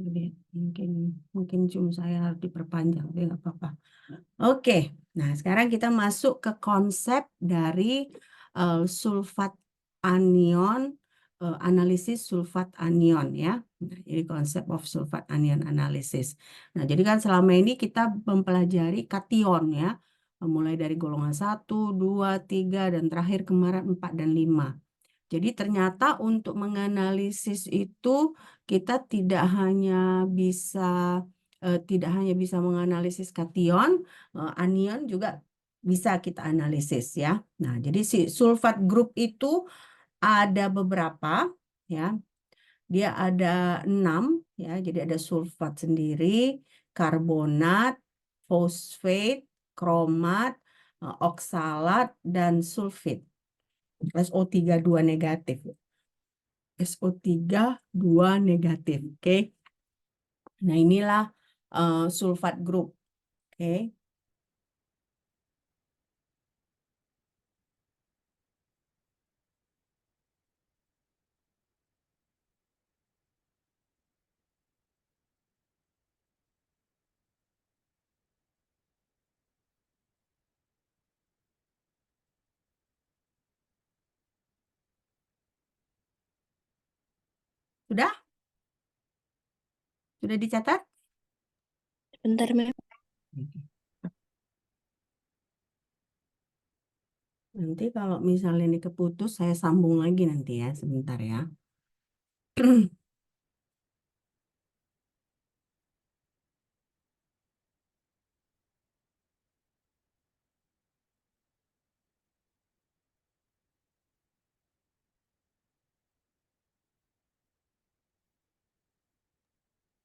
Jadi mungkin Zoom saya harus diperpanjang, tapi nggak apa-apa. Oke, nah sekarang kita masuk ke konsep dari sulfat anion, analisis sulfat anion ya. Nah, jadi konsep of sulfat anion analysis. Nah, jadi kan selama ini kita mempelajari kation ya, mulai dari golongan 1, 2, 3, dan terakhir kemarin 4 dan 5. Jadi ternyata untuk menganalisis itu kita tidak hanya bisa menganalisis kation, anion juga bisa kita analisis ya. Nah, jadi si sulfat grup itu ada beberapa ya. Dia ada 6 ya. Jadi ada sulfat sendiri, karbonat, fosfat, kromat, oksalat, dan sulfit. SO3 2 negatif. SO3 2 negatif. Oke. Nah, inilah sulfat grup. Oke. Sudah? Sudah dicatat? Bentar, Mem. Nanti kalau misalnya ini keputus, saya sambung lagi nanti ya, sebentar ya.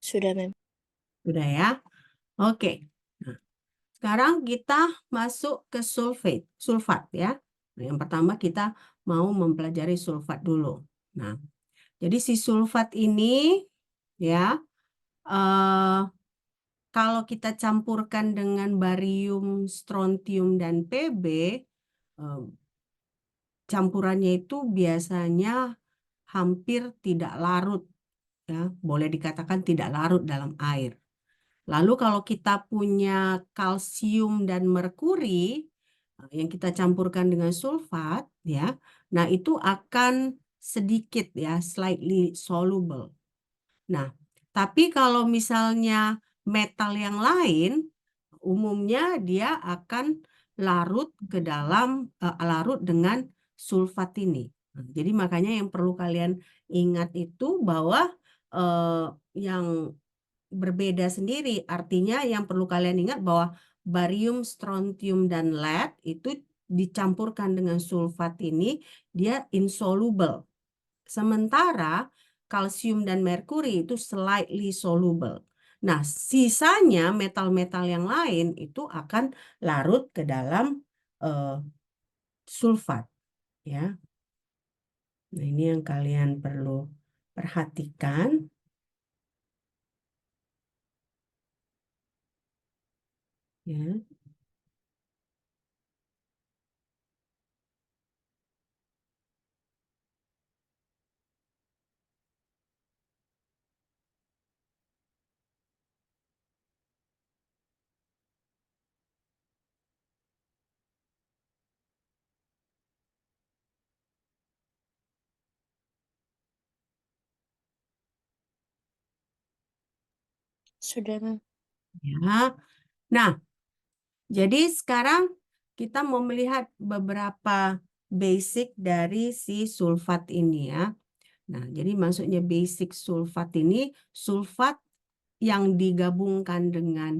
Sudah, Mem. Sudah ya? Oke. Nah, sekarang kita masuk ke sulfat ya. Nah, yang pertama kita mau mempelajari sulfat dulu. Nah, jadi si sulfat ini ya, kalau kita campurkan dengan barium, strontium, dan Pb, campurannya itu biasanya hampir tidak larut, ya, boleh dikatakan tidak larut dalam air. Lalu kalau kita punya kalsium dan merkuri yang kita campurkan dengan sulfat, ya, nah itu akan sedikit ya, slightly soluble. Nah, tapi kalau misalnya metal yang lain, umumnya dia akan larut dengan sulfat ini. Nah, jadi makanya yang perlu kalian ingat itu bahwa yang berbeda sendiri, artinya yang perlu kalian ingat bahwa barium, strontium, dan lead itu dicampurkan dengan sulfat ini, dia insoluble. Sementara kalsium dan merkuri itu slightly soluble. Nah, sisanya metal-metal yang lain itu akan larut ke dalam sulfat, ya. Nah, ini yang kalian perlu perhatikan. Ya. Sudah, Mem. Ya. Nah, jadi sekarang kita mau melihat beberapa basic dari si sulfat ini ya. Nah, jadi maksudnya basic sulfat ini, sulfat yang digabungkan dengan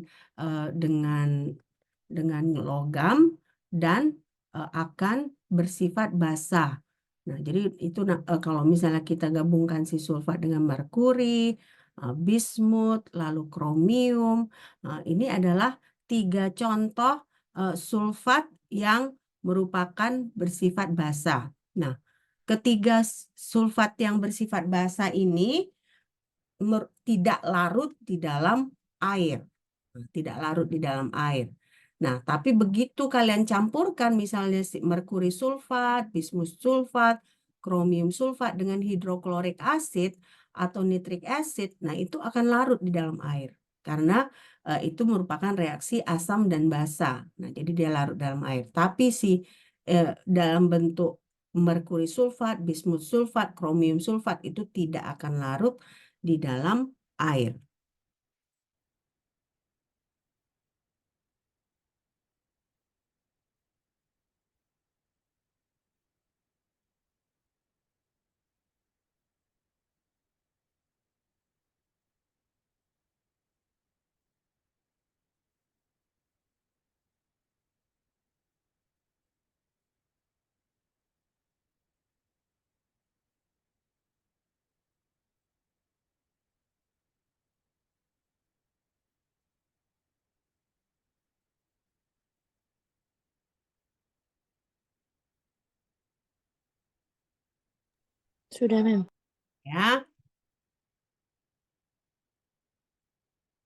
logam dan akan bersifat basa. Nah, jadi itu kalau misalnya kita gabungkan si sulfat dengan merkuri, bismut, lalu kromium, ini adalah 3 contoh sulfat yang merupakan bersifat basa. Nah, ketiga sulfat yang bersifat basa ini tidak larut di dalam air. Tidak larut di dalam air. Nah, tapi begitu kalian campurkan misalnya si merkuri sulfat, bismus sulfat, kromium sulfat dengan hidroklorik asid, atau nitric acid, nah itu akan larut di dalam air karena itu merupakan reaksi asam dan basa. Nah, jadi dia larut dalam air. Tapi si dalam bentuk merkuri sulfat, bismut sulfat, kromium sulfat itu tidak akan larut di dalam air. Sudah, Mem. Ya.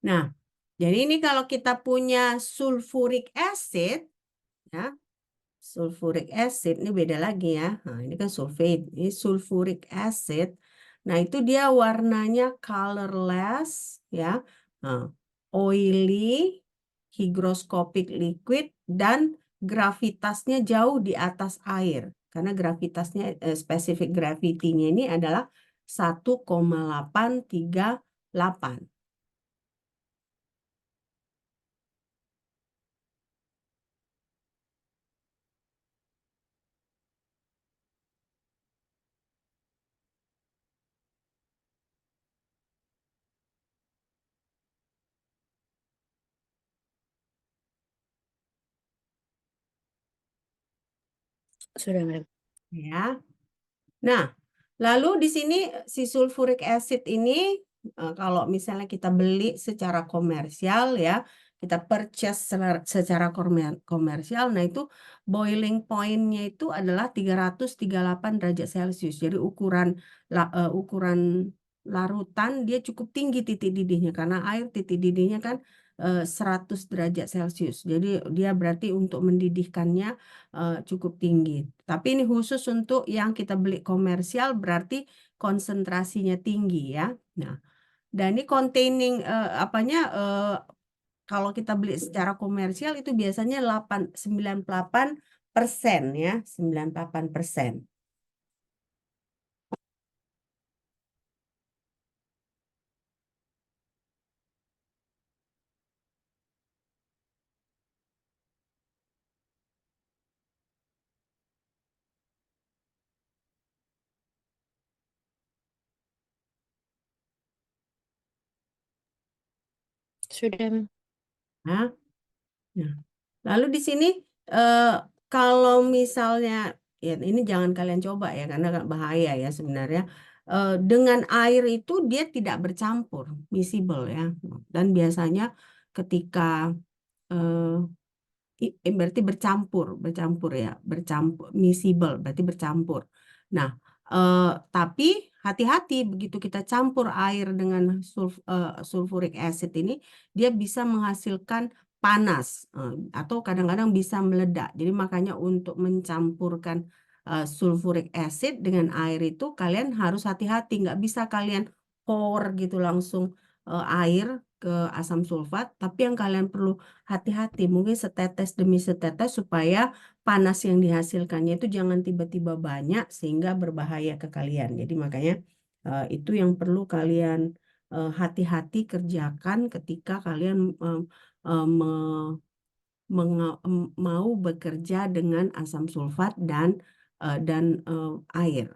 Nah, jadi ini kalau kita punya sulfuric acid, ya, sulfuric acid ini beda lagi ya. Nah, ini kan sulfate, ini sulfuric acid. Nah, itu dia warnanya colorless, ya, nah, oily, hygroscopic liquid, dan gravitasnya jauh di atas air. Karena gravitasnya, specific gravity-nya ini adalah 1,838. Sudah, Mem. Ya. Nah, lalu di sini si sulfuric acid ini kalau misalnya kita beli secara komersial ya, kita purchase secara komersial, nah itu boiling point-nya itu adalah 338 derajat Celcius. Jadi ukuran larutan dia cukup tinggi titik didihnya karena air titik didihnya kan 100 derajat Celcius. Jadi dia berarti untuk mendidihkannya cukup tinggi. Tapi ini khusus untuk yang kita beli komersial berarti konsentrasinya tinggi ya. Nah, dan ini containing kalau kita beli secara komersial itu biasanya 98% ya, 98%. Sudah, Mem. Nah, nah. Lalu di sini eh, kalau misalnya ya ini jangan kalian coba ya karena bahaya ya sebenarnya. Dengan air itu dia tidak bercampur, miscible ya. Dan biasanya ketika eh, berarti bercampur ya, bercampur, miscible, berarti bercampur. Nah, eh, tapi hati-hati begitu kita campur air dengan sulfuric acid ini, dia bisa menghasilkan panas atau kadang-kadang bisa meledak. Jadi makanya untuk mencampurkan sulfuric acid dengan air itu kalian harus hati-hati, nggak bisa kalian pour gitu langsung air ke asam sulfat, tapi yang kalian perlu hati-hati, mungkin setetes demi setetes supaya panas yang dihasilkannya itu jangan tiba-tiba banyak sehingga berbahaya ke kalian. Jadi makanya itu yang perlu kalian hati-hati kerjakan ketika kalian eh, me- mau bekerja dengan asam sulfat dan air.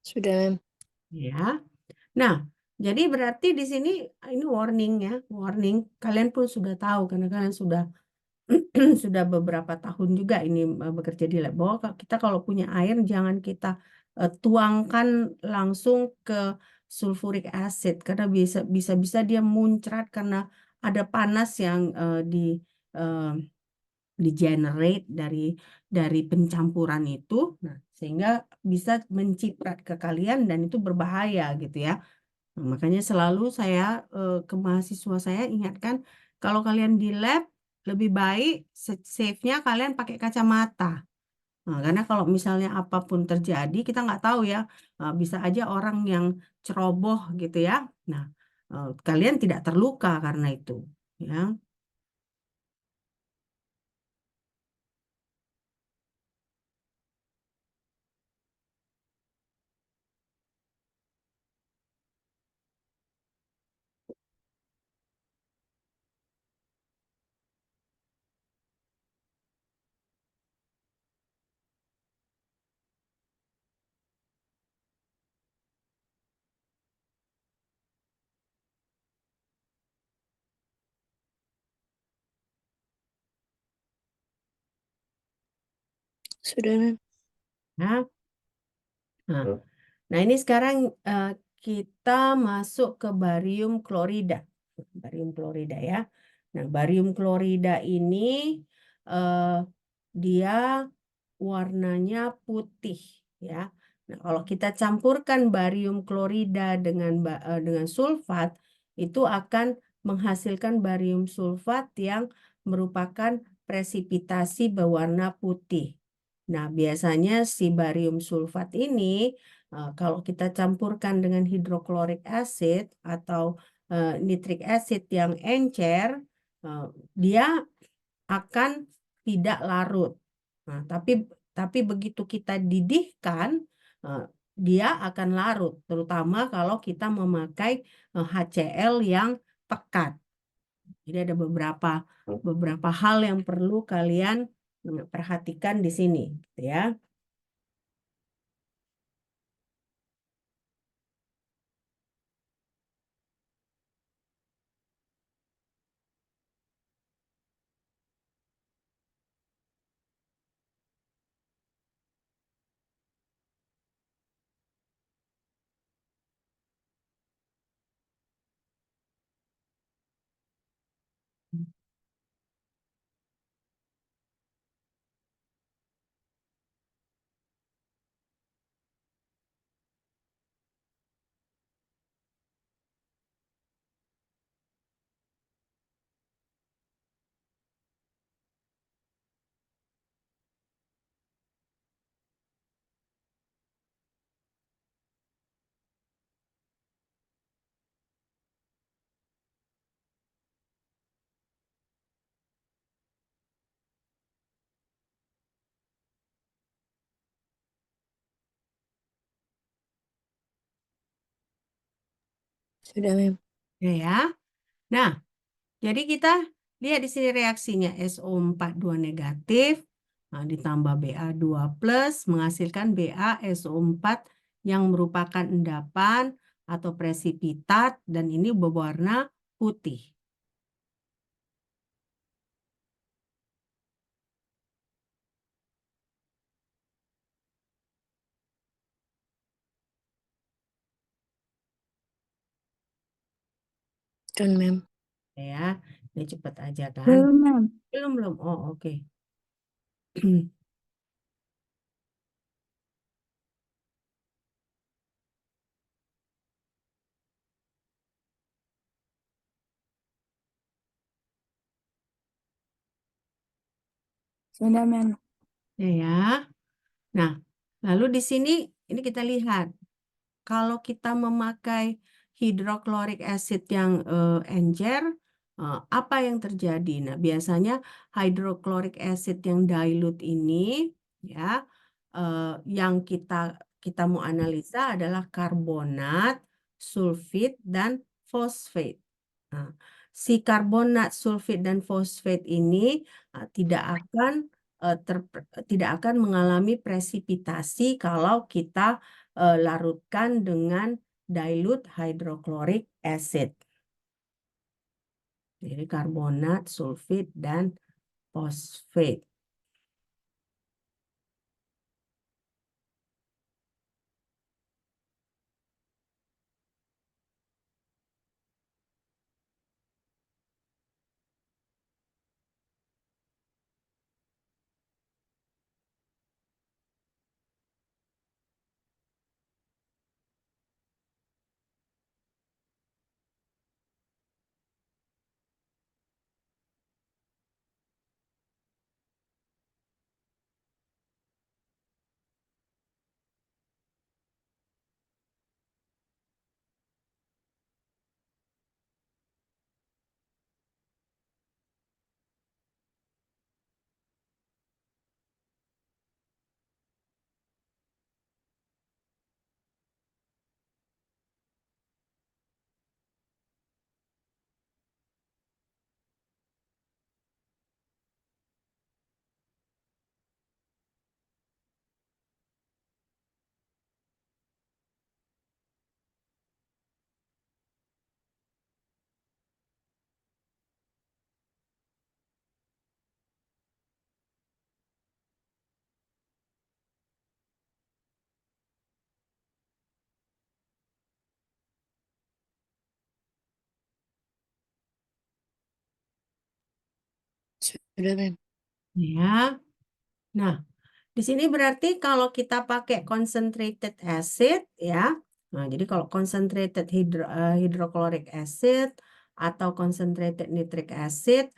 Sudah, Mem. Ya. Nah, jadi berarti di sini ini warning ya, warning. Kalian pun sudah tahu karena kalian sudah sudah beberapa tahun juga ini bekerja di lab, bahwa kita kalau punya air jangan kita tuangkan langsung ke sulfuric acid karena bisa dia muncrat karena ada panas yang di-generate dari pencampuran itu, nah sehingga bisa menciprat ke kalian dan itu berbahaya gitu ya. Nah, makanya selalu saya ke mahasiswa saya ingatkan, kalau kalian di lab lebih baik safe-nya kalian pakai kacamata. Nah, karena kalau misalnya apapun terjadi kita nggak tahu ya, bisa aja orang yang ceroboh gitu ya. Nah, kalian tidak terluka karena itu, ya. Sudah, Mem. Nah, nah, nah, ini sekarang kita masuk ke barium klorida. Barium klorida ya. Nah, barium klorida ini eh, dia warnanya putih ya. Nah, kalau kita campurkan barium klorida dengan sulfat, itu akan menghasilkan barium sulfat yang merupakan presipitasi berwarna putih. Nah, biasanya si barium sulfat ini kalau kita campurkan dengan hidroklorik acid atau nitrik acid yang encer, dia akan tidak larut. Nah, tapi begitu kita didihkan, eh, dia akan larut, terutama kalau kita memakai HCl yang pekat. Jadi ada beberapa hal yang perlu kalian perhatikan di sini, gitu ya. Sudah, Mem. Ya. Nah, jadi kita lihat di sini reaksinya SO42 negatif ditambah Ba2 plus menghasilkan BaSO4 yang merupakan endapan atau presipitat dan ini berwarna putih. Kan, Mem. Ya, ini cepat aja kan? Belum, Mem. Belum. Oh, oke. Sudah, Mem. Ya. Nah, lalu di sini ini kita lihat kalau kita memakai hidroklorik acid yang encer, apa yang terjadi? Nah, biasanya hidroklorik acid yang dilute ini, ya, yang kita mau analisa adalah karbonat, sulfit, dan fosfat. Nah, si karbonat, sulfit, dan fosfat ini tidak akan mengalami presipitasi kalau kita larutkan dengan dilute hydrochloric acid. Jadi karbonat, sulfit, dan fosfat. Sudah, Mem. Ya. Nah, di sini berarti kalau kita pakai concentrated acid ya. Nah, jadi kalau concentrated hydrochloric acid atau concentrated nitric acid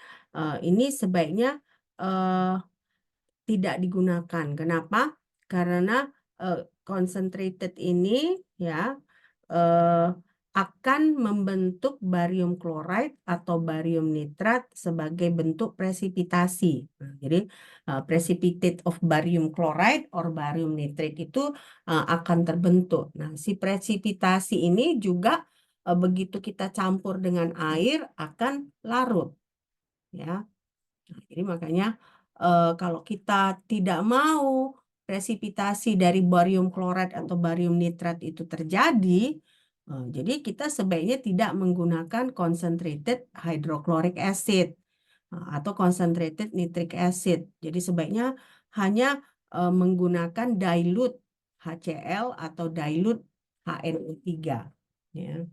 ini sebaiknya eh, tidak digunakan. Kenapa? Karena concentrated ini ya eh, akan membentuk barium chloride atau barium nitrat sebagai bentuk presipitasi. Nah, jadi precipitate of barium chloride or barium nitrate itu akan terbentuk. Nah, si presipitasi ini juga begitu kita campur dengan air akan larut, ya. Nah, jadi makanya kalau kita tidak mau presipitasi dari barium klorat atau barium nitrat itu terjadi, jadi kita sebaiknya tidak menggunakan concentrated hydrochloric acid atau concentrated nitric acid. Jadi sebaiknya hanya menggunakan dilute HCl atau dilute HNO3. Ya.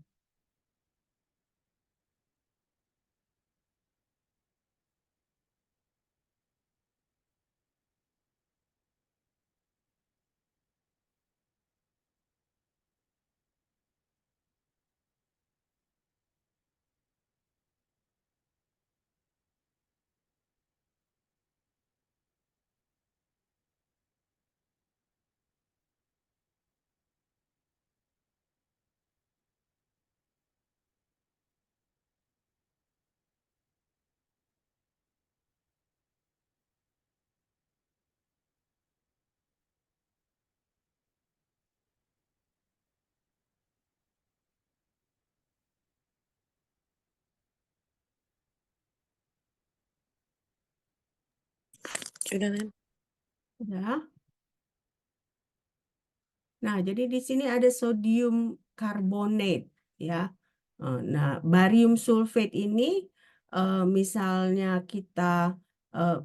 Sudah, Mem. Sudah. Nah, jadi di sini ada sodium karbonat ya. Nah, barium sulfat ini misalnya kita eh,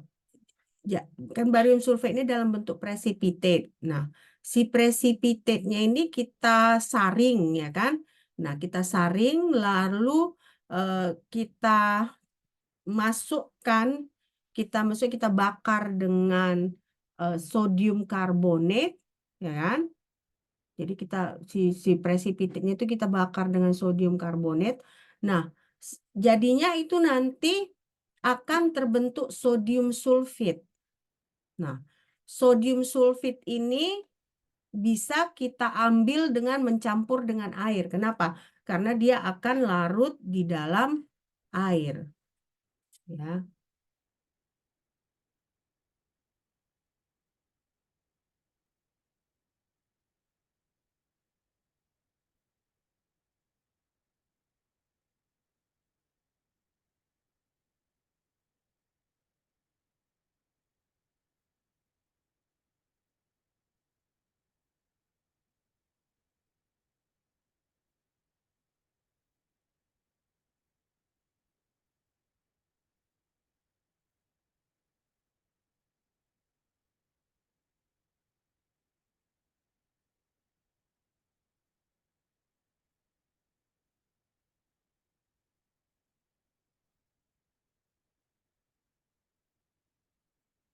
ya kan barium sulfat ini dalam bentuk precipitate. Nah, si precipitate-nya ini kita saring ya kan. Nah, kita saring lalu kita masukkan kita bakar dengan sodium karbonat ya kan. Jadi si presipitnya itu kita bakar dengan sodium karbonat. Nah, jadinya itu nanti akan terbentuk sodium sulfit. Nah, sodium sulfit ini bisa kita ambil dengan mencampur dengan air. Kenapa? Karena dia akan larut di dalam air. Ya.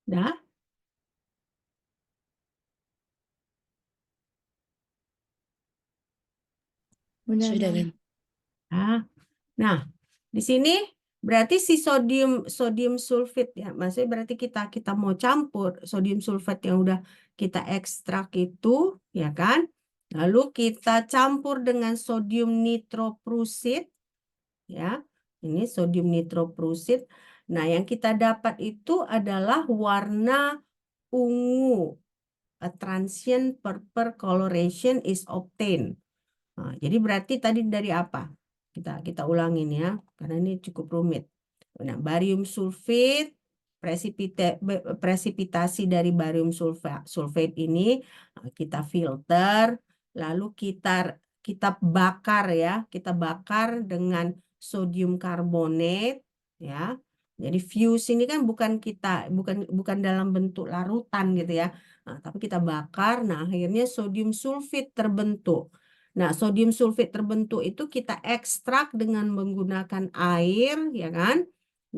Dah? Sudah, Sudah, Mem. Mem. Nah, nah, di sini berarti si sodium sulfit ya, maksudnya berarti kita mau campur sodium sulfat yang udah kita ekstrak itu, ya kan? Lalu kita campur dengan sodium nitroprusit, ya. Ini sodium nitroprusit. Nah, yang kita dapat itu adalah warna ungu. A transient purple coloration is obtained. Nah, jadi berarti tadi dari apa? Kita ulangin ya, karena ini cukup rumit. Nah, barium sulfit, presipitasi dari barium sulfat ini kita filter, lalu kita bakar ya, kita bakar dengan sodium karbonat ya. Jadi fuse ini kan bukan dalam bentuk larutan gitu ya. Nah, tapi kita bakar, nah akhirnya sodium sulfit terbentuk. Nah, sodium sulfit terbentuk itu kita ekstrak dengan menggunakan air, ya kan?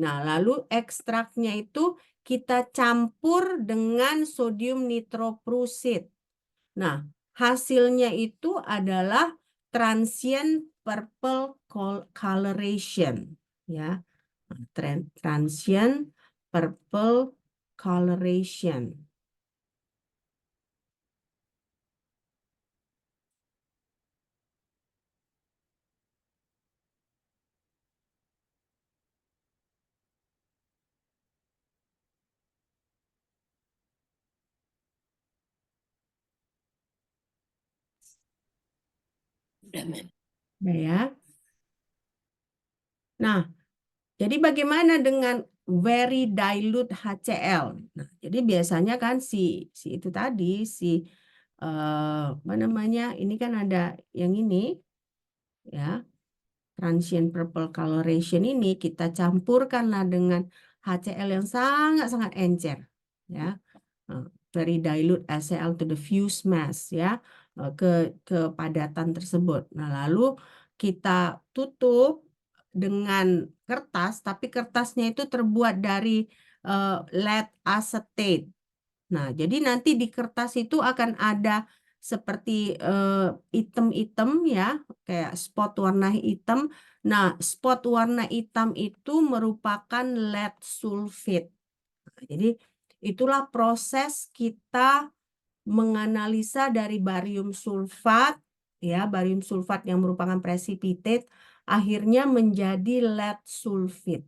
Nah, lalu ekstraknya itu kita campur dengan sodium nitroprusit. Nah, hasilnya itu adalah transient purple coloration, ya. Transient purple coloration. Sudah, Mem. Ya. Nah, jadi bagaimana dengan very dilute HCl? Nah, jadi biasanya kan si itu tadi apa namanya? Ini kan ada yang ini ya, transient purple coloration ini kita campurkanlah dengan HCl yang sangat-sangat encer ya. Very dilute HCl to the fuse mass ya, ke padatan tersebut. Nah, lalu kita tutup dengan kertas, tapi kertasnya itu terbuat dari lead acetate. Nah, jadi nanti di kertas itu akan ada seperti item-item ya, kayak spot warna hitam. Nah, spot warna hitam itu merupakan lead sulfate. Nah, jadi itulah proses kita menganalisa dari barium sulfat, ya, barium sulfat yang merupakan precipitate, akhirnya menjadi lead sulfate.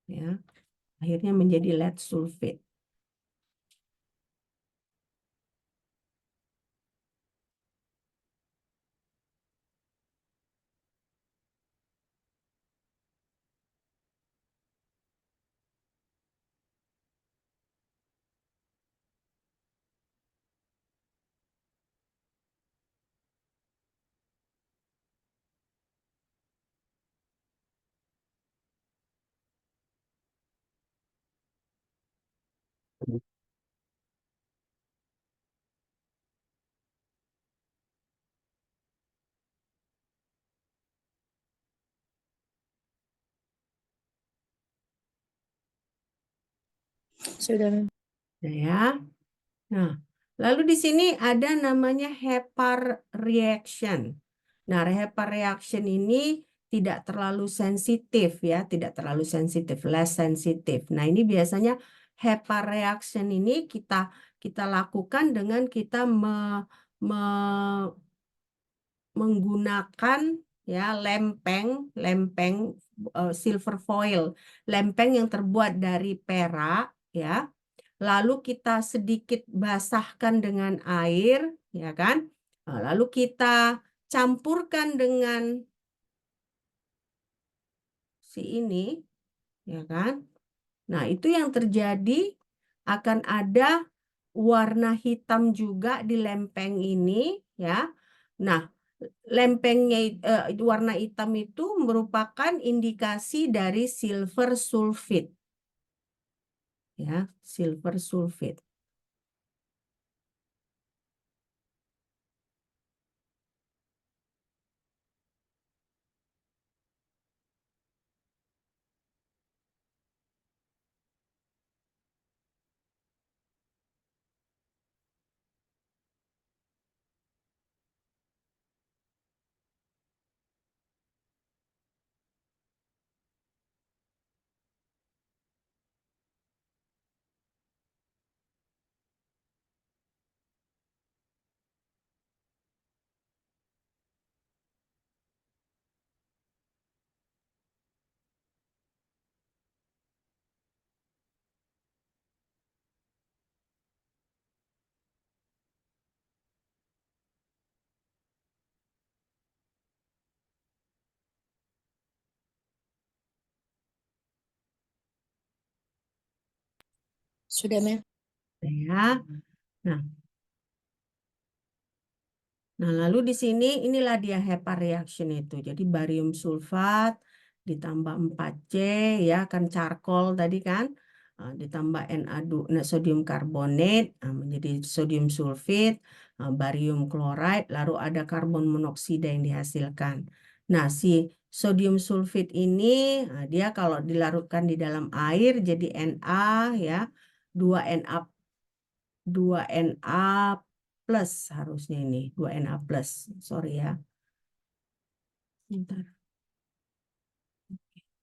Ya, akhirnya menjadi lead sulfate. Sudah, Mem. Ya. Nah, lalu di sini ada namanya Hepar reaction. Nah, Hepar reaction ini tidak terlalu sensitif ya, tidak terlalu sensitif, less sensitif. Nah, ini biasanya Hepar reaction ini kita lakukan dengan kita menggunakan ya lempeng silver foil, lempeng yang terbuat dari perak ya. Lalu kita sedikit basahkan dengan air, ya kan? Nah, lalu kita campurkan dengan si ini, ya kan? Nah, itu yang terjadi akan ada warna hitam juga di lempeng ini, ya. Nah, lempengnya warna hitam itu merupakan indikasi dari silver sulfate, ya, silver sulfate. Sudah, Mem. Ya. Nah, lalu di sini inilah dia HEPA reaction itu. Jadi barium sulfat ditambah 4C ya kan charcoal tadi kan. Ditambah Na2, nah, sodium karbonat menjadi sodium sulfit, barium klorida, lalu ada karbon monoksida yang dihasilkan. Nah, si sodium sulfit ini dia kalau dilarutkan di dalam air jadi Na ya, 2Na 2Na plus harusnya ini 2Na plus, sorry ya. Bentar.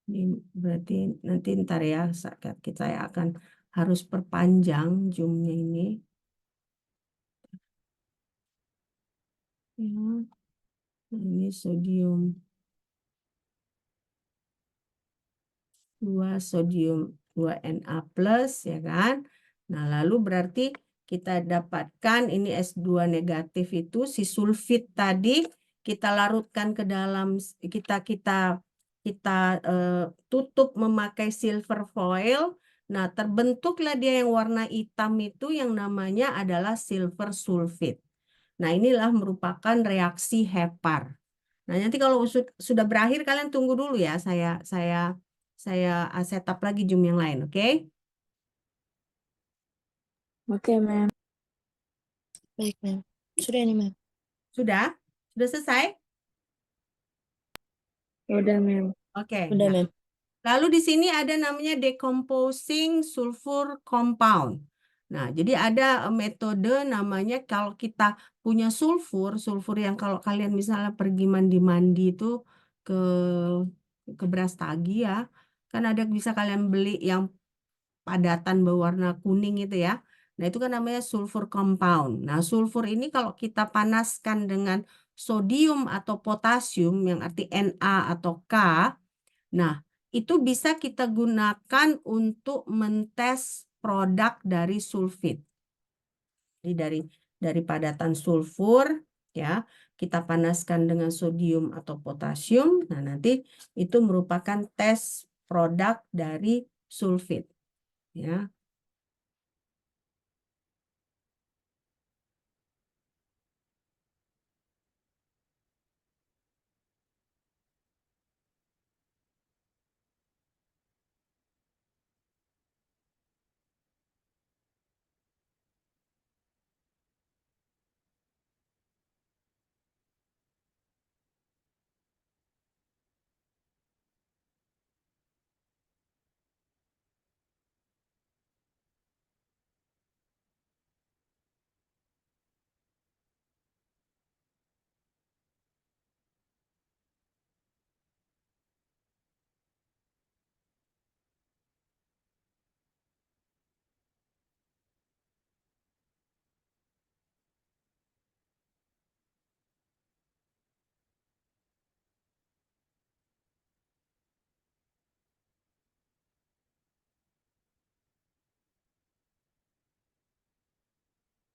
Ini berarti nanti ntar ya saya akan harus perpanjang zoomnya ini. Ya, nah, ini sodium 2 sodium 2Na plus ya kan. Nah, lalu berarti kita dapatkan ini S2 negatif itu si sulfit tadi kita larutkan ke dalam kita tutup memakai silver foil. Nah, terbentuklah dia yang warna hitam itu yang namanya adalah silver sulfit. Nah, inilah merupakan reaksi Hepar. Nah, nanti kalau sudah berakhir kalian tunggu dulu ya. Saya setup lagi Zoom yang lain, oke? Oke, Mem. Baik, Mem. Sudah nih, Mem. Sudah? Sudah selesai? Udah, Mem. Oke. Udah, Nah, Mem. lalu di sini ada namanya decomposing sulfur compound. Nah, jadi ada metode namanya kalau kita punya sulfur yang kalau kalian misalnya pergi mandi-mandi itu ke Brastagi ya, kan ada bisa kalian beli yang padatan berwarna kuning itu ya. Nah, itu kan namanya sulfur compound. Nah, sulfur ini kalau kita panaskan dengan sodium atau potasium yang arti Na atau K, nah, itu bisa kita gunakan untuk mentes produk dari sulfit. Jadi dari padatan sulfur ya, kita panaskan dengan sodium atau potasium. Nah, nanti itu merupakan tes produk dari sulfit ya.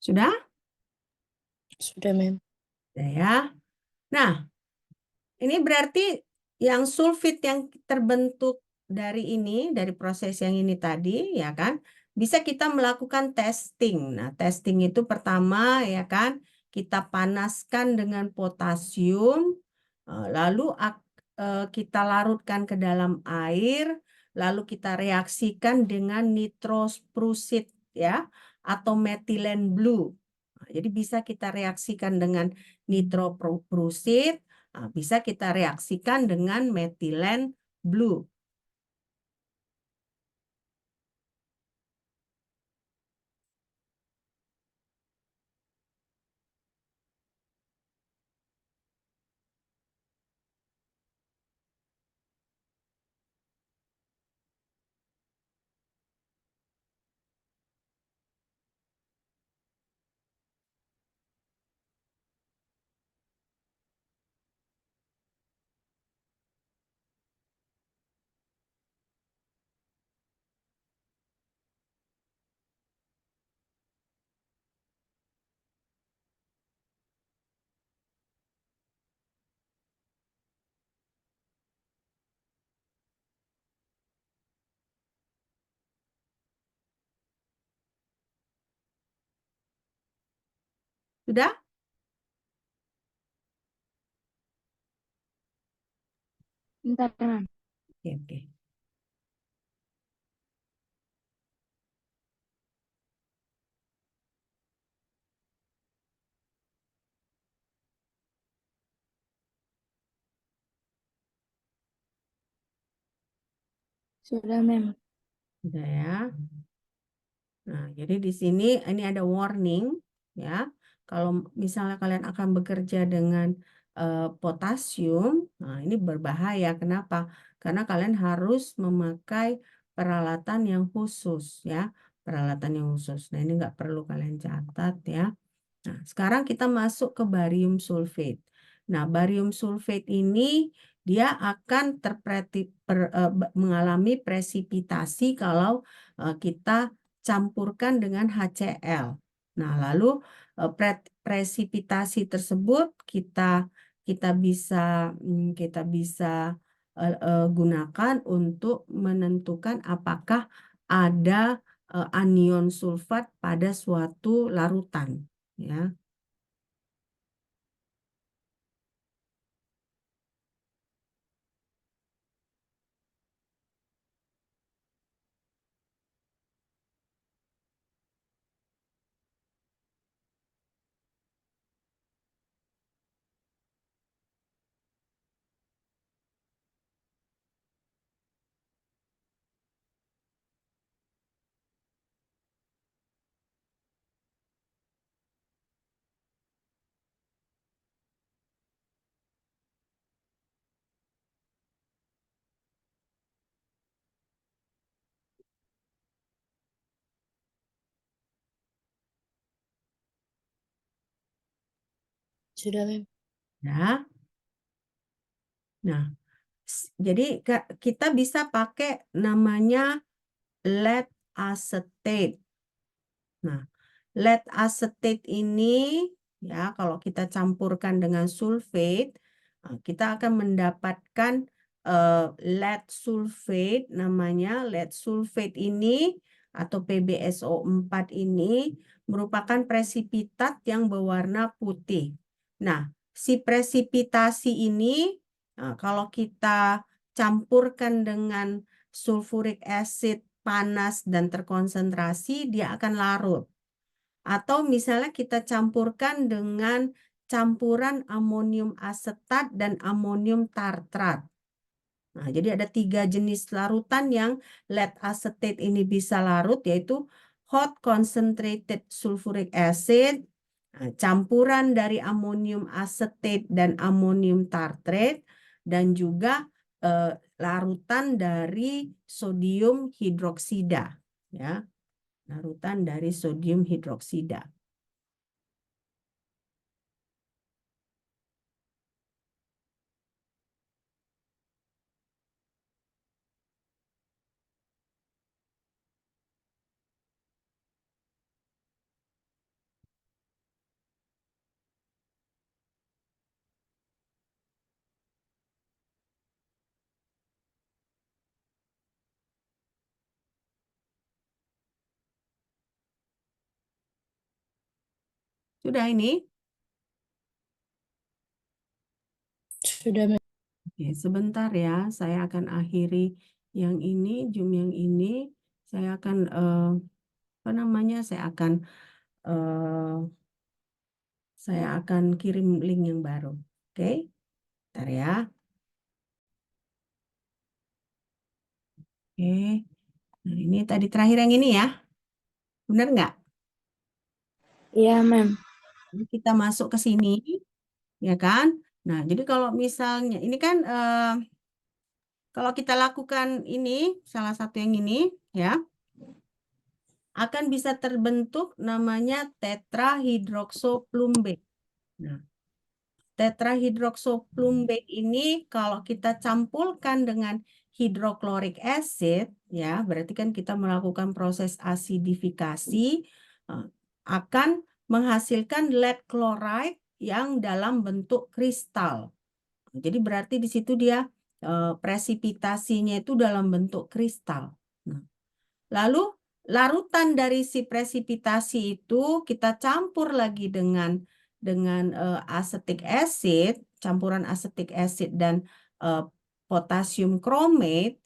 Sudah? Sudah, Mem. Ya. Nah, ini berarti yang sulfit yang terbentuk dari proses yang ini tadi, ya kan, bisa kita melakukan testing. Nah, testing itu pertama, ya kan, kita panaskan dengan potasium, lalu kita larutkan ke dalam air, lalu kita reaksikan dengan nitrosprusit, ya, atau metilen blue. Nah, jadi bisa kita reaksikan dengan nitroprusit, bisa kita reaksikan dengan metilen blue. Sudah? Bentar, Mem. Oke, oke. Sudah, Mem. Sudah ya. Nah, jadi di sini ini ada warning ya. Kalau misalnya kalian akan bekerja dengan potasium, nah ini berbahaya. Kenapa? Karena kalian harus memakai peralatan yang khusus ya, peralatan yang khusus. Nah, ini nggak perlu kalian catat ya. Nah, sekarang kita masuk ke barium sulfate. Nah, barium sulfate ini dia akan mengalami presipitasi kalau kita campurkan dengan HCl. Nah, lalu presipitasi tersebut kita bisa gunakan untuk menentukan apakah ada anion sulfat pada suatu larutan. Ya, Sudah, Mem. ya. Nah, jadi kita bisa pakai namanya lead acetate. Nah, lead acetate ini ya kalau kita campurkan dengan sulfate, kita akan mendapatkan lead sulfate namanya. Lead sulfate ini atau PbSO4 ini merupakan presipitat yang berwarna putih. Nah, si presipitasi ini kalau kita campurkan dengan sulfuric acid panas dan terkonsentrasi, dia akan larut. Atau misalnya kita campurkan dengan campuran amonium asetat dan amonium tartrat. Nah, jadi ada 3 jenis larutan yang lead acetate ini bisa larut, yaitu hot concentrated sulfuric acid, campuran dari amonium asetate dan amonium tartrate, dan juga larutan dari sodium hidroksida. Ya, larutan dari sodium hidroksida. Sudah ini? Sudah, Mem. Oke, sebentar ya, saya akan akhiri yang ini, Zoom yang ini. Saya akan, apa namanya, saya akan kirim link yang baru. Oke, bentar ya. Oke, nah ini tadi terakhir yang ini ya. Benar nggak? Iya, Mem. Ini kita masuk ke sini, ya kan? Nah, jadi kalau misalnya, ini kan, kalau kita lakukan ini, salah satu yang ini, ya, akan bisa terbentuk namanya tetrahidroksoplumbate. Nah, tetrahidroksoplumbate ini kalau kita campurkan dengan hidroklorik acid, ya, berarti kan kita melakukan proses asidifikasi, akan menghasilkan lead chloride yang dalam bentuk kristal. Jadi berarti di situ dia presipitasinya itu dalam bentuk kristal. Nah, lalu larutan dari si presipitasi itu kita campur lagi dengan dengan acetic acid, campuran acetic acid dan potasium chromate,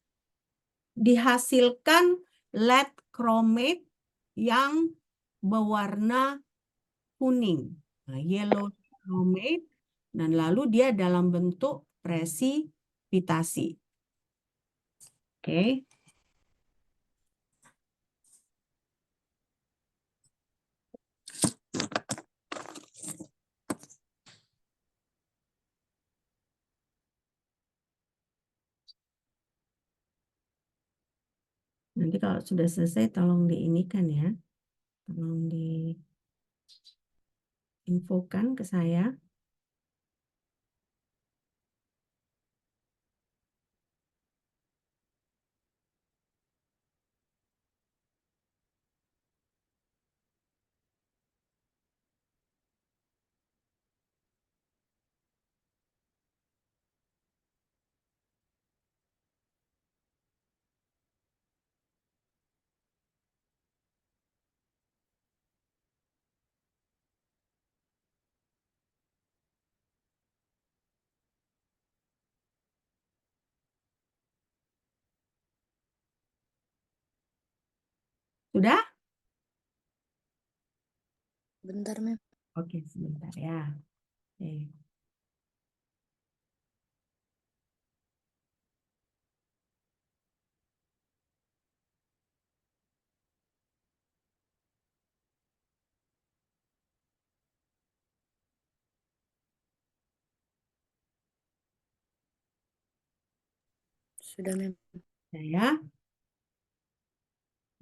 dihasilkan lead chromate yang berwarna kuning, nah, yellow chromate, dan lalu dia dalam bentuk presipitasi. Oke. Nanti kalau sudah selesai tolong diinikan ya. Tolong diinfokan ke saya. Sudah? Bentar, Mem. Oke, sebentar ya. Oke. Sudah, Mem. Ya.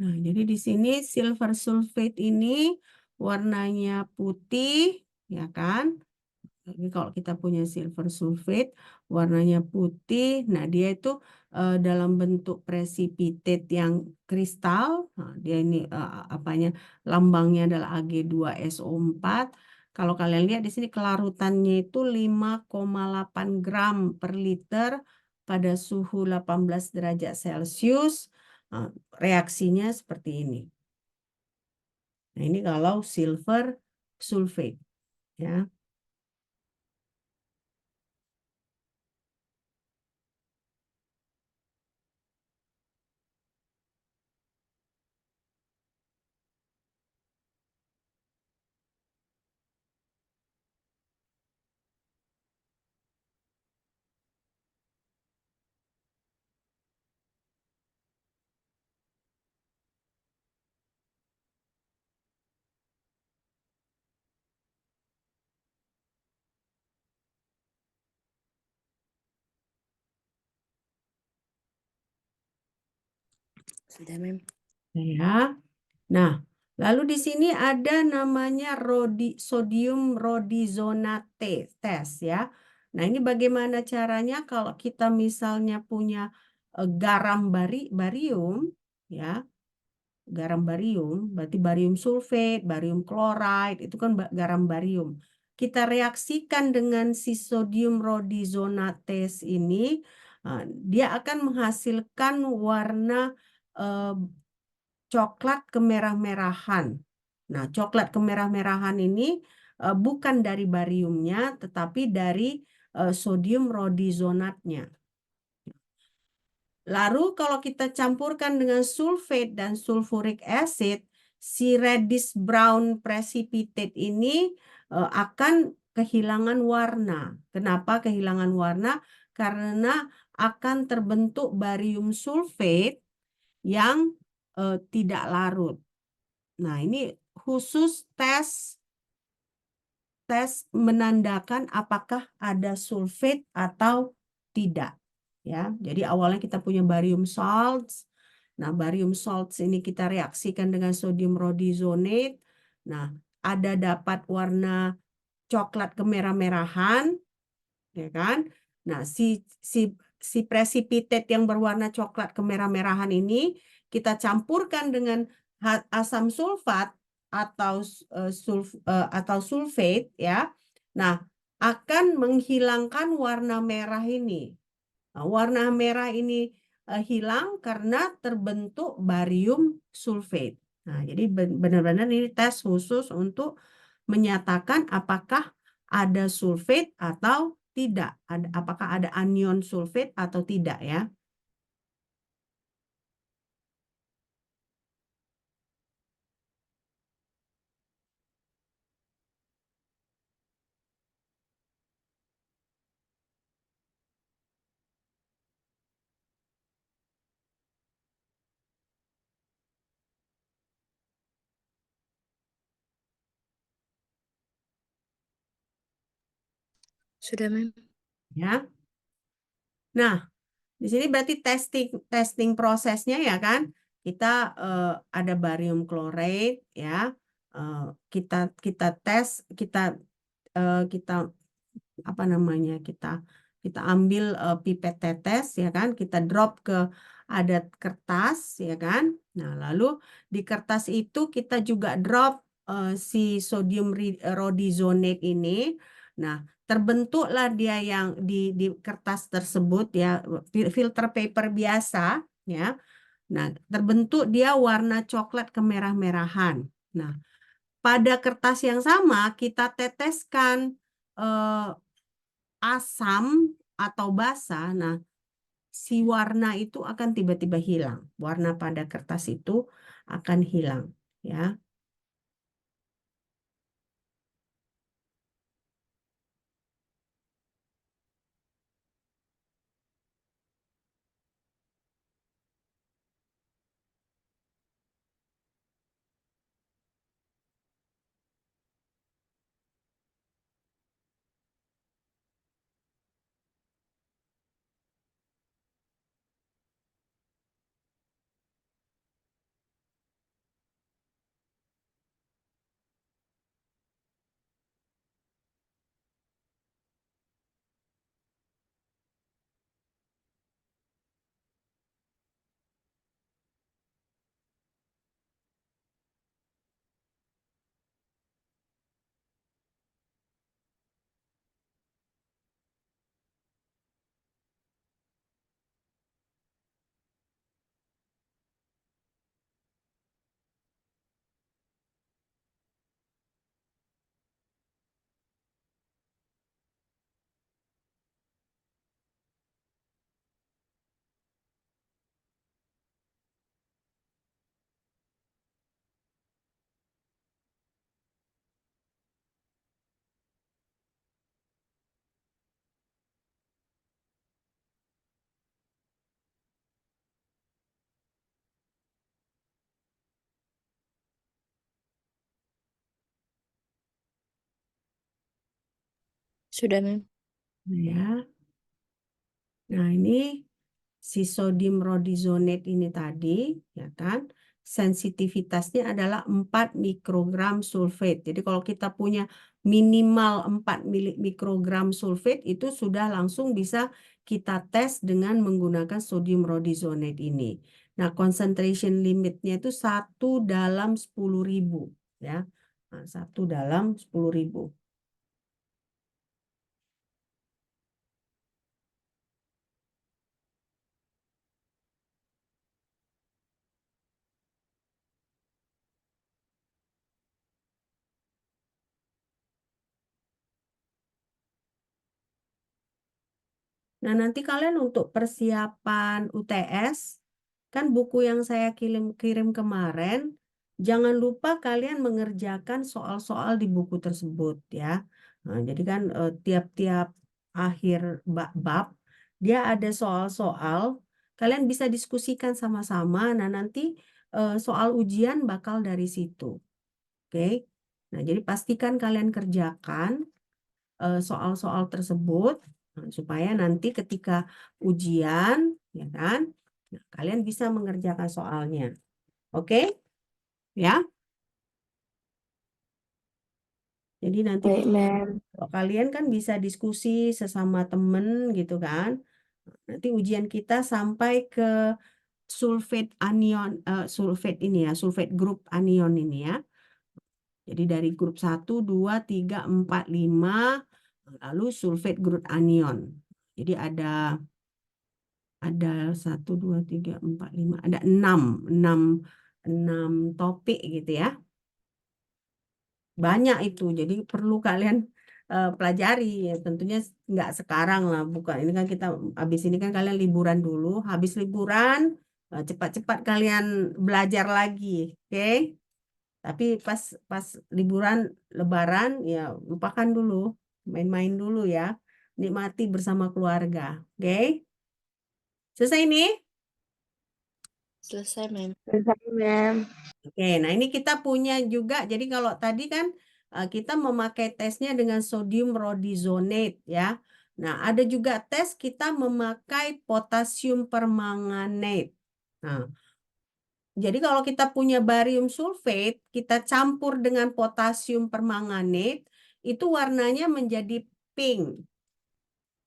Nah, jadi di sini silver sulfate ini warnanya putih, ya kan? Jadi kalau kita punya silver sulfate, warnanya putih. Nah, dia itu dalam bentuk precipitate yang kristal. Nah, dia ini apanya? Lambangnya adalah Ag2SO4. Kalau kalian lihat di sini kelarutannya itu 5,8 gram per liter pada suhu 18 derajat Celcius. Nah, reaksinya seperti ini. Nah, ini kalau silver sulfate, ya. Sudah, Mem. Ya. Nah, lalu di sini ada namanya sodium rhodizonate test ya. Nah, ini bagaimana caranya kalau kita misalnya punya garam barium ya. Garam barium, berarti barium sulfat, barium chloride, itu kan garam barium. Kita reaksikan dengan si sodium rhodizonate ini, dia akan menghasilkan warna coklat kemerah-merahan. Nah, coklat kemerah-merahan ini bukan dari bariumnya, tetapi dari sodium rhodizonatnya. Lalu kalau kita campurkan dengan sulfat dan sulfuric acid, si reddish brown precipitate ini akan kehilangan warna. Kenapa kehilangan warna? Karena akan terbentuk barium sulfat yang tidak larut. Nah, ini khusus tes menandakan apakah ada sulfat atau tidak. Ya, jadi awalnya kita punya barium salts. Nah, barium salts ini kita reaksikan dengan sodium rhodizonate. Nah, ada dapat warna coklat kemerah-merahan, ya kan? Nah, si precipitate yang berwarna coklat kemerah-merahan ini kita campurkan dengan asam sulfat atau sulfat ya. Nah, akan menghilangkan warna merah ini. Nah, warna merah ini hilang karena terbentuk barium sulfat. Nah, jadi benar-benar ini tes khusus untuk menyatakan apakah ada sulfat atau tidak. Apakah ada anion sulfat atau tidak ya. Sudah, Mem. Ya. Nah, di sini berarti testing prosesnya ya kan. Kita ada barium chloride ya. Kita tes, kita apa namanya? Kita ambil pipet tetes ya kan. Kita drop ke ada kertas ya kan. Nah, lalu di kertas itu kita juga drop si sodium rhodizonate ini. Nah, terbentuklah dia yang di kertas tersebut ya, filter paper biasa ya. Nah, terbentuk dia warna coklat kemerah-merahan. Nah, pada kertas yang sama kita teteskan asam atau basa. Nah, si warna itu akan tiba-tiba hilang. Warna pada kertas itu akan hilang ya. Sudah, Mem. Ya. Nah, ini si sodium rhodizonate ini tadi, ya kan, sensitivitasnya adalah 4 mikrogram sulfat. Jadi kalau kita punya minimal 4 mikrogram sulfat, itu sudah langsung bisa kita tes dengan menggunakan sodium rhodizonate ini. Nah, concentration limitnya itu 1/10.000, ya. Nah, 1/10.000. Nah, nanti kalian untuk persiapan UTS, kan buku yang saya kirim kemarin, jangan lupa kalian mengerjakan soal-soal di buku tersebut ya. Nah, jadi kan tiap-tiap akhir bab, dia ada soal-soal, kalian bisa diskusikan sama-sama. Nah, nanti soal ujian bakal dari situ. Oke? Nah, jadi pastikan kalian kerjakan soal-soal tersebut supaya nanti ketika ujian ya kan kalian bisa mengerjakan soalnya. Oke? Ya. Jadi nanti Baik, Mem. kalau kalian kan bisa diskusi sesama temen gitu kan. Nanti ujian kita sampai ke sulfat anion sulfat ini ya, sulfat grup anion ini ya. Jadi dari grup 1, 2, 3, 4, 5 lalu sulfat grup anion. Jadi ada 1, 2, 3, 4, 5, ada 6 topik gitu ya. Banyak itu, jadi perlu kalian pelajari ya. Tentunya nggak sekarang lah, bukan. Ini kan kita habis ini kan kalian liburan dulu. Habis liburan cepat-cepat kalian belajar lagi, oke? Tapi pas pas liburan Lebaran ya lupakan dulu, main-main dulu ya. Nikmati bersama keluarga, oke? Selesai ini? Selesai, Mem. Selesai, Mem. Oke, nah ini kita punya juga. Jadi kalau tadi kan kita memakai tesnya dengan sodium rhodizonate ya. Nah, ada juga tes kita memakai potasium permanganate. Nah, jadi kalau kita punya barium sulfate, kita campur dengan potasium permanganate, itu warnanya menjadi pink.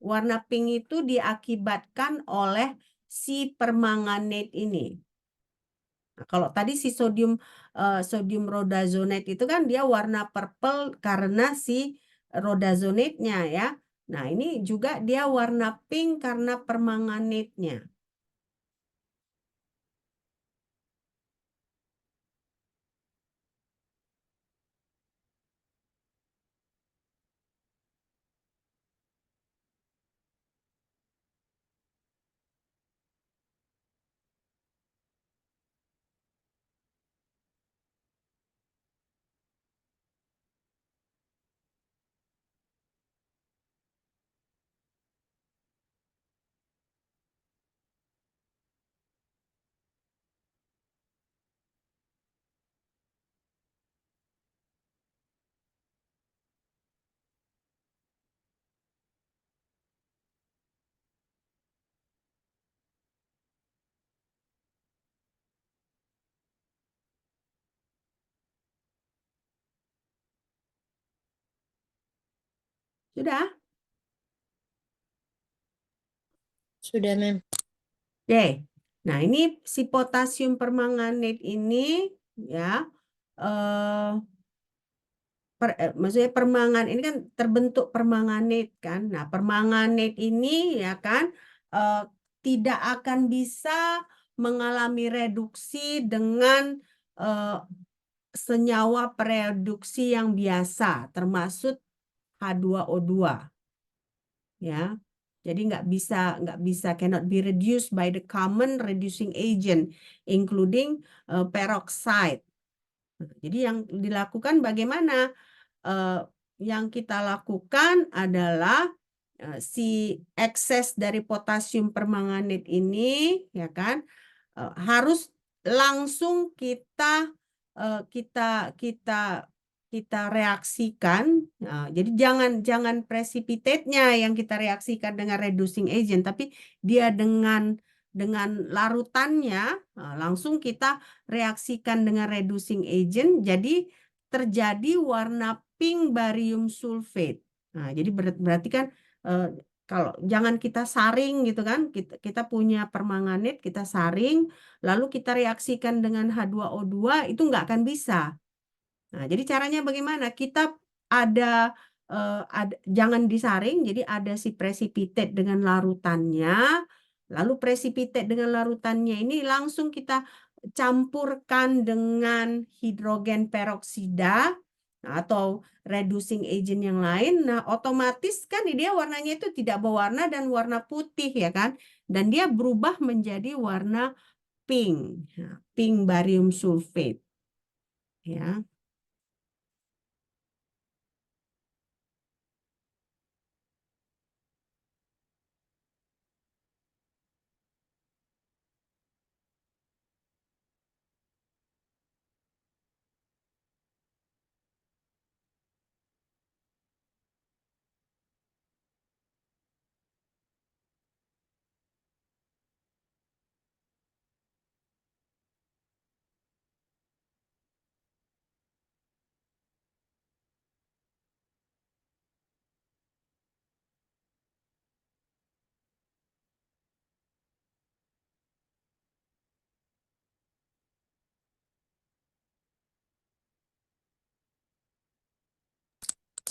Warna pink itu diakibatkan oleh si permanganate ini. Nah, kalau tadi si sodium rhodazonate itu kan dia warna purple karena si rhodazonate-nya ya. Nah, ini juga dia warna pink karena permanganate-nya. Sudah? Sudah, Mem. Oke. Nah, ini si potasium permanganate ini ya maksudnya permangan ini kan terbentuk permanganate kan. Nah, permanganate ini ya kan tidak akan bisa mengalami reduksi dengan eh, senyawa pereduksi yang biasa, termasuk H2O2 ya. Jadi nggak bisa cannot be reduced by the common reducing agent, including peroxide. Jadi yang dilakukan bagaimana? Yang kita lakukan adalah si ekses dari potasium permanganate ini ya kan harus langsung kita reaksikan. Nah, jadi jangan precipitate-nya yang kita reaksikan dengan reducing agent, tapi dia dengan larutannya langsung kita reaksikan dengan reducing agent, jadi terjadi warna pink barium sulfate. Nah, jadi berarti kan kalau jangan kita saring gitu kan, kita punya permanganate, kita saring, lalu kita reaksikan dengan H2O2, itu nggak akan bisa. Nah, jadi caranya bagaimana? Kita jangan disaring, jadi ada si precipitate dengan larutannya, lalu precipitate dengan larutannya ini langsung kita campurkan dengan hidrogen peroksida atau reducing agent yang lain. Nah, otomatis kan dia warnanya itu tidak berwarna dan warna putih ya kan, dan dia berubah menjadi warna pink, pink barium sulfate ya.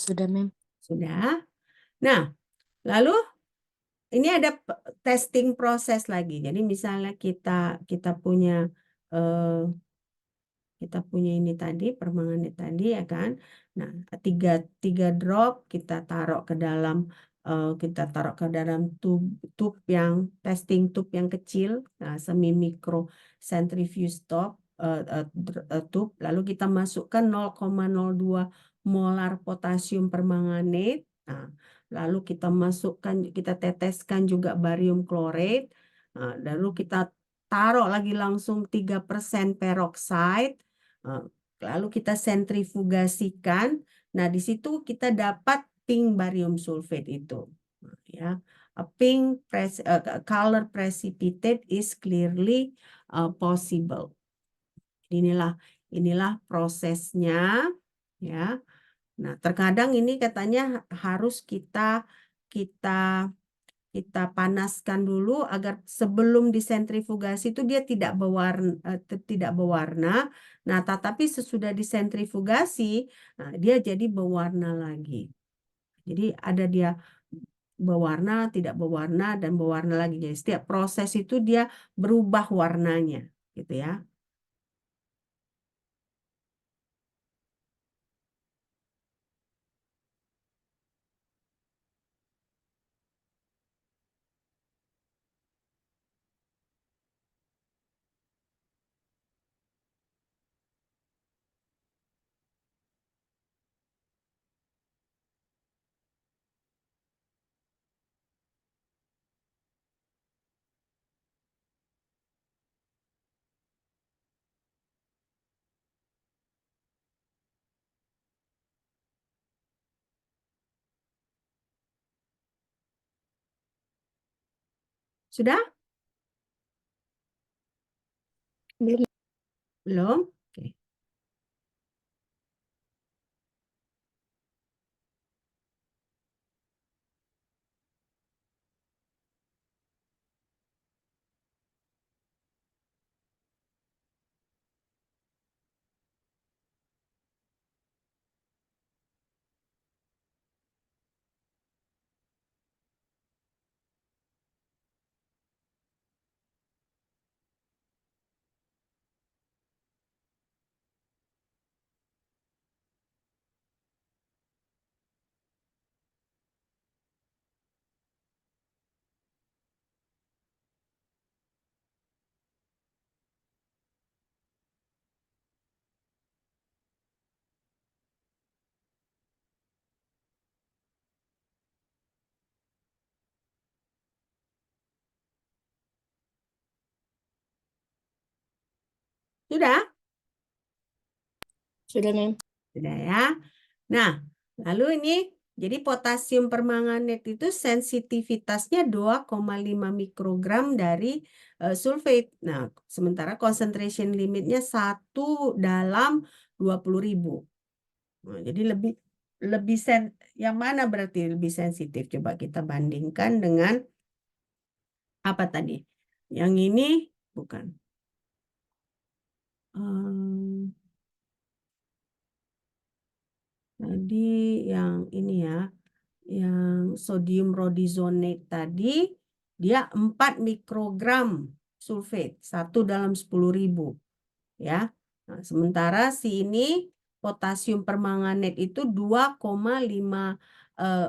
Sudah, Mem. Sudah. Nah, lalu ini ada testing proses lagi. Jadi misalnya kita punya kita punya ini tadi, permanganit tadi ya kan. Nah, tiga drop kita taruh ke dalam tub yang testing tub yang kecil, nah, semi mikro centrifuge tub, lalu kita masukkan 0,02 molar potasium permanganit. Nah, lalu kita teteskan juga barium klorid. Nah, lalu kita taruh lagi langsung 3% peroxide. Nah, lalu kita sentrifugasikan. Nah, di situ kita dapat pink barium sulfate itu. Nah, ya, a color precipitate is clearly possible. Inilah prosesnya, ya. Nah, terkadang ini katanya harus kita panaskan dulu agar sebelum disentrifugasi itu dia tidak berwarna. Nah, tetapi sesudah disentrifugasi, nah, dia jadi berwarna lagi. Jadi ada dia berwarna, tidak berwarna, dan berwarna lagi. Jadi setiap proses itu dia berubah warnanya, gitu ya. Sudah? Belum. Belum? Oke. Sudah? Sudah, Mem. Sudah ya. Nah, lalu ini, jadi potasium permanganat itu sensitivitasnya 2,5 mikrogram dari sulfate. Nah, sementara concentration limitnya 1/20.000. Nah, jadi yang mana berarti lebih sensitif? Coba kita bandingkan dengan apa tadi? Yang ini bukan. Tadi yang ini ya, yang sodium rhodizonate tadi, dia 4 mikrogram sulfate, 1/10.000. Ya. Nah, sementara si ini potasium permanganat itu 2,5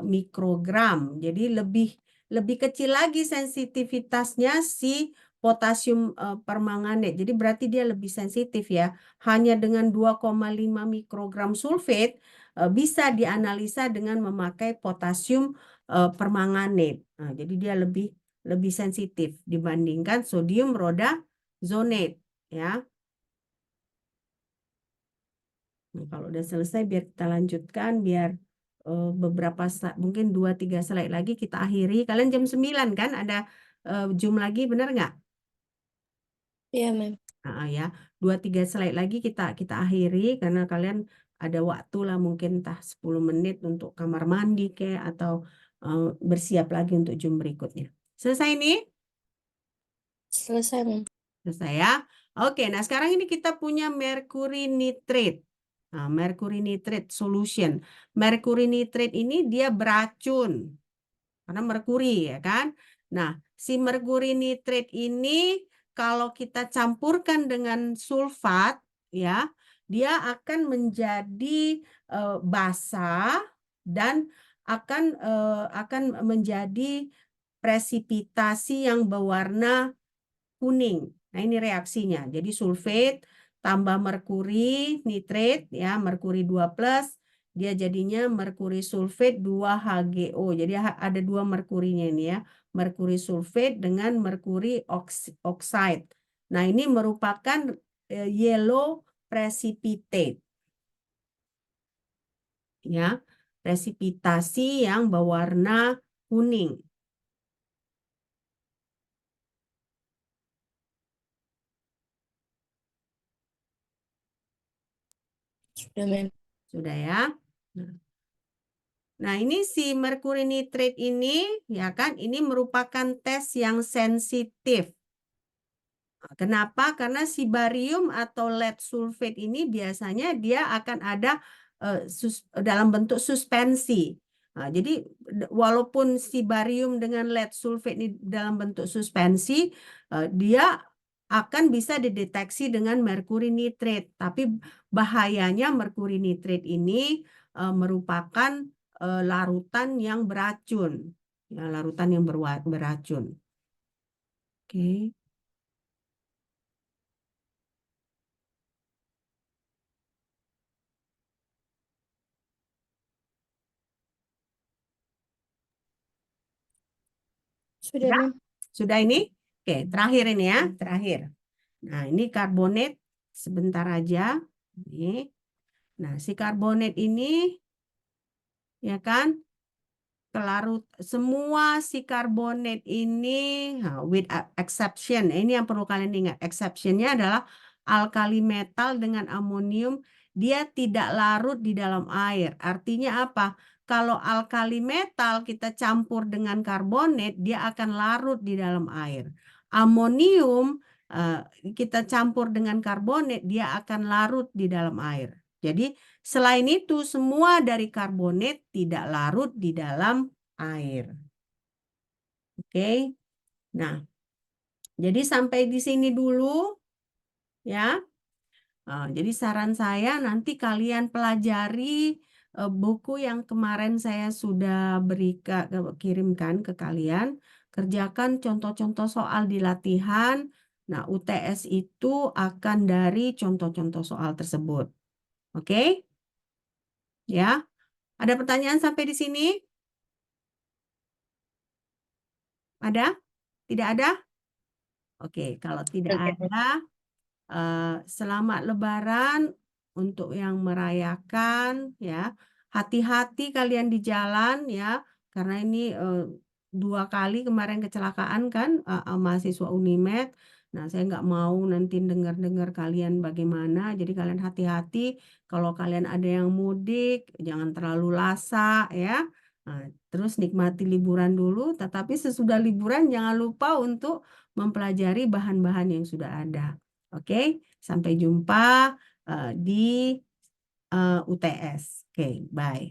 mikrogram. Jadi lebih kecil lagi sensitivitasnya si potasium permanganat. Jadi berarti dia lebih sensitif ya. Hanya dengan 2,5 mikrogram sulfate bisa dianalisa dengan memakai potasium permanganat. Nah, jadi dia lebih sensitif dibandingkan sodium rhodazonate ya. Nah, kalau udah selesai biar kita lanjutkan, biar beberapa mungkin 2-3 slide lagi kita akhiri. Kalian jam 9 kan ada Zoom lagi, benar nggak? Iya, Mem. Ya, 2-3 slide lagi kita akhiri karena kalian ada waktu lah mungkin entah 10 menit untuk kamar mandi kayak atau bersiap lagi untuk Zoom berikutnya. Selesai nih? Selesai, Mem. Selesai ya. Oke, nah sekarang ini kita punya mercury nitrate. Nah, mercury nitrate solution. Mercury nitrate ini dia beracun. Karena merkuri ya kan. Nah, si mercury nitrate ini kalau kita campurkan dengan sulfat, ya, dia akan menjadi basah dan akan menjadi presipitasi yang berwarna kuning. Nah, ini reaksinya. Jadi sulfat tambah merkuri nitrat ya, merkuri 2+, dia jadinya merkuri sulfat 2HgO. Jadi ada 2 merkurinya ini ya. Merkuri sulfat dengan merkuri oxide. Nah, ini merupakan yellow precipitate. Ya, presipitasi yang berwarna kuning. Sudah, Mem. Sudah ya. Nah, ini si merkuri nitrat ini ya kan, ini merupakan tes yang sensitif. Kenapa? Karena si barium atau lead sulfate ini biasanya dia akan ada dalam bentuk suspensi. Nah, jadi walaupun si barium dengan lead sulfate ini dalam bentuk suspensi, dia akan bisa dideteksi dengan merkuri nitrat. Tapi bahayanya merkuri nitrat ini merupakan larutan yang beracun. Ya, larutan yang beracun. Oke. Sudah, Mem. Sudah ini? Oke, terakhir ini ya, terakhir. Nah, ini karbonat sebentar aja. Ini. Nah, si karbonat ini ya kan kelarut semua si karbonat ini with exception. Ini yang perlu kalian ingat. Exceptionnya adalah alkali metal dengan amonium, dia tidak larut di dalam air. Artinya apa? Kalau alkali metal kita campur dengan karbonat, dia akan larut di dalam air. Amonium kita campur dengan karbonat, dia akan larut di dalam air. Jadi selain itu semua dari karbonat tidak larut di dalam air. Oke. Nah, jadi sampai di sini dulu ya. Jadi saran saya nanti kalian pelajari buku yang kemarin saya sudah kirimkan ke kalian. Kerjakan contoh-contoh soal di latihan. Nah, UTS itu akan dari contoh-contoh soal tersebut. Oke? Ya. Ada pertanyaan sampai di sini? Ada? Tidak ada? Oke, kalau tidak ada, selamat Lebaran untuk yang merayakan ya. Hati-hati kalian di jalan ya, karena ini 2 kali kemarin kecelakaan kan mahasiswa Unimed. Nah, saya nggak mau nanti dengar-dengar kalian bagaimana. Jadi kalian hati-hati. Kalau kalian ada yang mudik, jangan terlalu lasa ya. Nah, terus nikmati liburan dulu, tetapi sesudah liburan jangan lupa untuk mempelajari bahan-bahan yang sudah ada. Oke, sampai jumpa di UTS. Oke, bye.